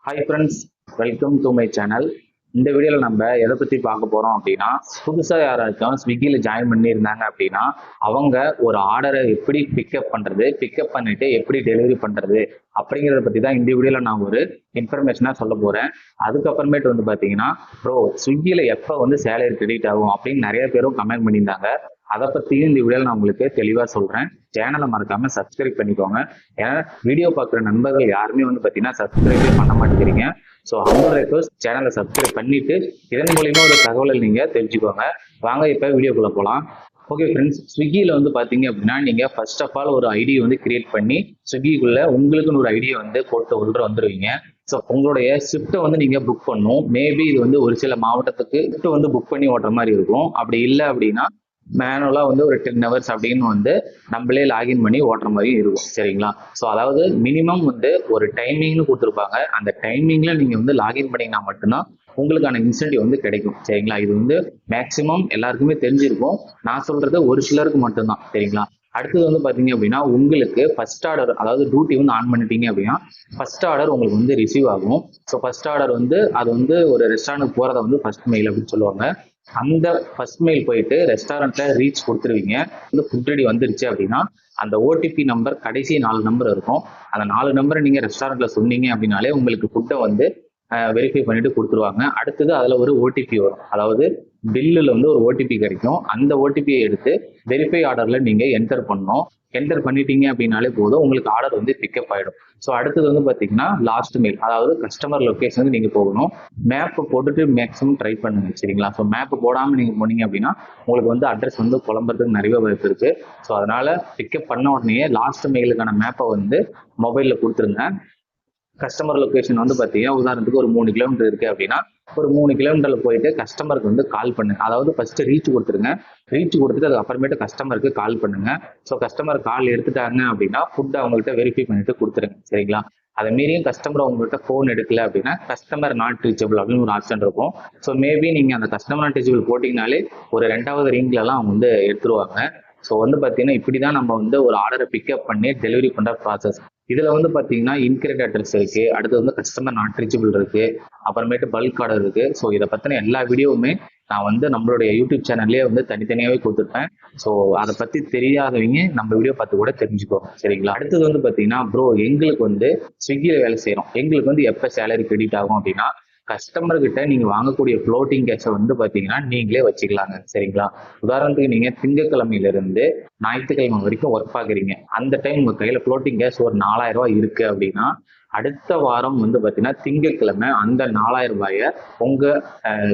Hi friends, welcome to my channel. இந்த வீடியோவில் நம்ம எதை பற்றி பார்க்க போகிறோம் அப்படின்னா, புதுசாக யாராச்சும் ஸ்விக்கியில் ஜாயின் பண்ணியிருந்தாங்க அப்படின்னா அவங்க ஒரு ஆர்டரை எப்படி பிக்கப் பண்ணுறது, பிக்கப் பண்ணிவிட்டு எப்படி டெலிவரி பண்ணுறது அப்படிங்கிறத பற்றி தான் இந்த வீடியோவில் நான் ஒரு இன்ஃபர்மேஷனாக சொல்ல போகிறேன். அதுக்கப்புறமேட்டு வந்து பார்த்தீங்கன்னா, ப்ரோ ஸ்விக்கியில் எப்போ வந்து சேலரி கிரெடிட் ஆகும் அப்படின்னு நிறைய பேரும் கமெண்ட் பண்ணியிருந்தாங்க. அதை பற்றியும் இந்த வீடியோவில் நான் உங்களுக்கு தெளிவாக சொல்கிறேன். சேனலை மறக்காமல் சப்ஸ்கிரைப் பண்ணிக்கோங்க. ஏன்னா வீடியோ பார்க்குற நண்பர்கள் யாருமே வந்து பார்த்தீங்கன்னா சப்ஸ்கிரைபே பண்ண மாட்டேங்கிறீங்க. ஸோ ஹம்பிள் ரெக்வஸ்ட், சேனலை சப்ஸ்கிரைப் பண்ணிவிட்டு இதன் மூலிமா ஒரு தகவலை நீங்கள் தெரிஞ்சுக்கோங்க. வாங்க இப்போ வீடியோக்குள்ளே போகலாம். ஓகே ஃப்ரெண்ட்ஸ், ஸ்விக்கியில் வந்து பார்த்தீங்க அப்படின்னா நீங்கள் ஃபர்ஸ்ட் ஆஃப் ஆல் ஒரு ஐடியை வந்து கிரியேட் பண்ணி ஸ்விக்கிக்குள்ளே உங்களுக்குன்னு ஒரு ஐடியை வந்து போட்டு உள்ள வந்துடுவீங்க. ஸோ உங்களுடைய ஷிஃப்ட்டை வந்து நீங்கள் புக் பண்ணணும். மேபி இது வந்து ஒரு சில மாவட்டத்துக்கு ஷிஃப்ட் வந்து புக் பண்ணி ஓட்டுற மாதிரி இருக்கும். அப்படி இல்லை அப்படின்னா மேனுவலாக வந்து ஒரு 10 ஹவர்ஸ் அப்படின்னு வந்து நம்மளே லாகின் பண்ணி ஓட்டுற மாதிரி இருக்கும். சரிங்களா? ஸோ அதாவது மினிமம் வந்து ஒரு டைமிங்னு கொடுத்துருப்பாங்க. அந்த டைமிங்கில் நீங்கள் வந்து லாகின் பண்ணிங்கன்னா மட்டும்தான் உங்களுக்கான இன்சென்டிவ் வந்து கிடைக்கும். சரிங்களா? இது வந்து மேக்ஸிமம் எல்லாருக்குமே தெரிஞ்சிருக்கும். நான் சொல்றது ஒரு சிலருக்கு மட்டும்தான். சரிங்களா? அடுத்தது வந்து பார்த்தீங்க அப்படின்னா, உங்களுக்கு ஃபர்ஸ்ட் ஆர்டர், அதாவது டியூட்டி வந்து ஆன் பண்ணிட்டீங்க அப்படின்னா ஃபர்ஸ்ட் ஆர்டர் உங்களுக்கு வந்து ரிசீவ் ஆகும். ஸோ ஃபர்ஸ்ட் ஆர்டர் வந்து அது வந்து ஒரு ரெஸ்டாரண்ட் போகிறத வந்து ஃபர்ஸ்ட் மெயில் அப்படின்னு சொல்லுவாங்க. அந்த ஃபர்ஸ்ட் மெயில் போயிட்டு ரெஸ்டாரண்ட்ல ரீச் கொடுத்துருவீங்க. வந்து ஃபுட் ரெடி வந்துருச்சு அப்படின்னா அந்த ஓடிபி நம்பர் கடைசி 4 நம்பர் இருக்கும். அந்த 4 நம்பரை நீங்க ரெஸ்டாரண்ட்ல சொன்னீங்க அப்படின்னாலே உங்களுக்கு ஃபுட்டை வந்து வெரிஃபை பண்ணிட்டு கொடுத்துருவாங்க. அடுத்தது அதுல ஒரு ஓடிபி வரும். அதாவது பில்லுல வந்து ஒரு ஓடிபி கிடைக்கும். அந்த ஓடிபியை எடுத்து வெரிஃபை ஆர்டர்ல நீங்க என்டர் பண்ணணும். என்டர் பண்ணிட்டீங்க அப்படின்னாலே போதும், உங்களுக்கு ஆர்டர் வந்து பிக்கப் ஆயிடும். ஸோ அடுத்தது வந்து பார்த்தீங்கன்னா லாஸ்ட் மெயில், அதாவது கஸ்டமர் லொக்கேஷனுக்கு நீங்கள் போகணும். மேப் போட்டுட்டு மேக்ஸிமம் ட்ரை பண்ணுங்க. சரிங்களா? ஸோ மேப் போடாமல் நீங்கள் போனீங்க அப்படின்னா உங்களுக்கு வந்து அட்ரஸ் வந்து குழம்புறதுக்கு நிறைய வாய்ப்பு இருக்கு. ஸோ அதனால பிக்கப் பண்ண உடனே லாஸ்ட் மெயிலுக்கான மேப்பை வந்து மொபைலில் கொடுத்துருங்க. கஸ்டமர் லொக்கேஷன் வந்து பார்த்தீங்கன்னா உதாரணத்துக்கு ஒரு 3 கிலோமீட்டர் இருக்கு அப்படின்னா ஒரு 3 கிலோமீட்டர்ல போயிட்டு கஸ்டமருக்கு வந்து கால் பண்ணுங்க. அதாவது ஃபர்ஸ்ட் ரீச் கொடுத்துருங்க. ரீச் கொடுத்துட்டு அதுக்கு அப்புறமேட்டு கஸ்டமருக்கு கால் பண்ணுங்க. ஸோ கஸ்டமர் கால் எடுத்துட்டாங்க அப்படின்னா ஃபுட் அவங்கள்ட்ட வெரிஃபை பண்ணிட்டு கொடுத்துருங்க. சரிங்களா? அதை மீறியும் கஸ்டமர் உங்கள்கிட்ட ஃபோன் எடுக்கல அப்படின்னா கஸ்டமர் நாட் ரீச்சபிள் அப்படின்னு ஒரு ஆப்ஷன் இருக்கும். ஸோ மேபி நீங்க அந்த கஸ்டமர் நாட் ரீச்சபிள் போட்டீங்கனாலே ஒரு 2வது ரிங்லலாம் அவங்க வந்து எடுத்துருவாங்க. ஸோ வந்து பார்த்தீங்கன்னா இப்படி தான் நம்ம வந்து ஒரு ஆர்டரை பிக்கப் பண்ணி டெலிவரி பண்ணுற ப்ராசஸ். இதுல வந்து பாத்தீங்கன்னா இன்கரெக்ட் அட்ரஸ் இருக்கு, அடுத்து வந்து கஸ்டமர் நாட் ரீச்சபிள் இருக்கு, அப்புறமேட்டு பல்க் ஆர்டர் இருக்கு. ஸோ இதை பத்தின எல்லா வீடியோவுமே நான் வந்து நம்மளுடைய யூடியூப் சேனல்லே வந்து தனித்தனியாவே கொடுத்துருப்பேன். ஸோ அதை பத்தி தெரியாதவங்க நம்ம வீடியோ பார்த்து கூட தெரிஞ்சுக்கோங்க. சரிங்களா? அடுத்தது வந்து பாத்தீங்கன்னா, ப்ரோ எங்களுக்கு வந்து ஸ்விக்கியில வேலை செய்யறோம், எங்களுக்கு வந்து எப்ப சேலரி கிரெடிட் ஆகும் அப்படின்னா கஸ்டமர் கிட்ட நீங்க வாங்கக்கூடிய ஃப்ளோட்டிங் கேஷை வந்து பாத்தீங்கன்னா நீங்களே வச்சுக்கலாங்க. சரிங்களா? உதாரணத்துக்கு நீங்க திங்கட்கிழமையில இருந்து ஞாயிற்றுக்கிழமை வரைக்கும் ஒர்க் பாக்குறீங்க. அந்த டைம் உங்க கையில ஃப்ளோட்டிங் கேஷ் ஒரு 4000 ரூபாய் இருக்கு அப்படின்னா அடுத்த வாரம் வந்து பாத்தீங்கன்னா திங்கட்கிழமை அந்த 4000 ரூபாய உங்க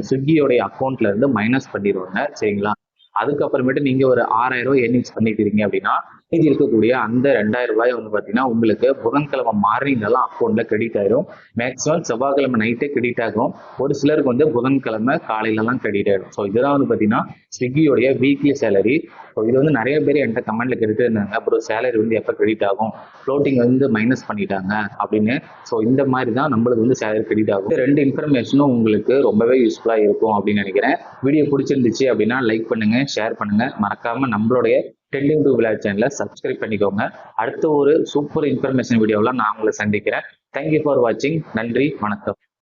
ஸ்விக்கியோடைய அக்கௌண்ட்ல இருந்து மைனஸ் பண்ணிடுவாங்க. சரிங்களா? அதுக்கப்புறமேட்டு நீங்க ஒரு 6000 ரூபாய் ஏர்னிங்ஸ் பண்ணிக்கிறீங்க அப்படின்னா மீதி இருக்கக்கூடிய அந்த 2000 ரூபாய் வந்து பாத்தீங்கன்னா உங்களுக்கு புதன்கிழமை மார்னிங் எல்லாம் அக்கௌண்ட்ல கிரெடிட் ஆயிடும். மேக்ஸிமம் செவ்வாய்க்கிழமை நைட்டே கிரெடிட் ஆகும். ஒரு சிலருக்கு வந்து புதன்கிழமை காலையில எல்லாம் கிரெடிட் ஆயிடும். ஸோ இதெல்லாம் வந்து பாத்தீங்கன்னா ஸ்விக்கியோடைய வீக்லி சேலரி. ஸோ இது வந்து நிறைய பேர் என்கிட்ட கமெண்ட்ல கேட்டுட்டு இருந்தாங்க, அப்புறம் சேலரி வந்து எப்போ கிரெடிட் ஆகும், ஃப்ளோட்டிங் வந்து மைனஸ் பண்ணிட்டாங்க அப்படின்னு. ஸோ இந்த மாதிரி தான் நம்மளுக்கு வந்து சேலரி கிரெடிட் ஆகும். 2 இன்ஃபர்மேஷனும் உங்களுக்கு ரொம்பவே யூஸ்ஃபுல்லா இருக்கும் அப்படின்னு நினைக்கிறேன். வீடியோ பிடிச்சிருந்துச்சு அப்படின்னா லைக் பண்ணுங்க, ஷேர் பண்ணுங்க, மறக்காம நம்மளுடைய ட்ரெண்டிங் டு விளையாட் சேனலை சப்ஸ்கிரைப் பண்ணிக்கோங்க. அடுத்த ஒரு சூப்பர் இன்ஃபர்மேஷன் வீடியோவில் நான் உங்களை சந்திக்கிறேன். தேங்க்யூ ஃபார் வாட்சிங். நன்றி, வணக்கம்.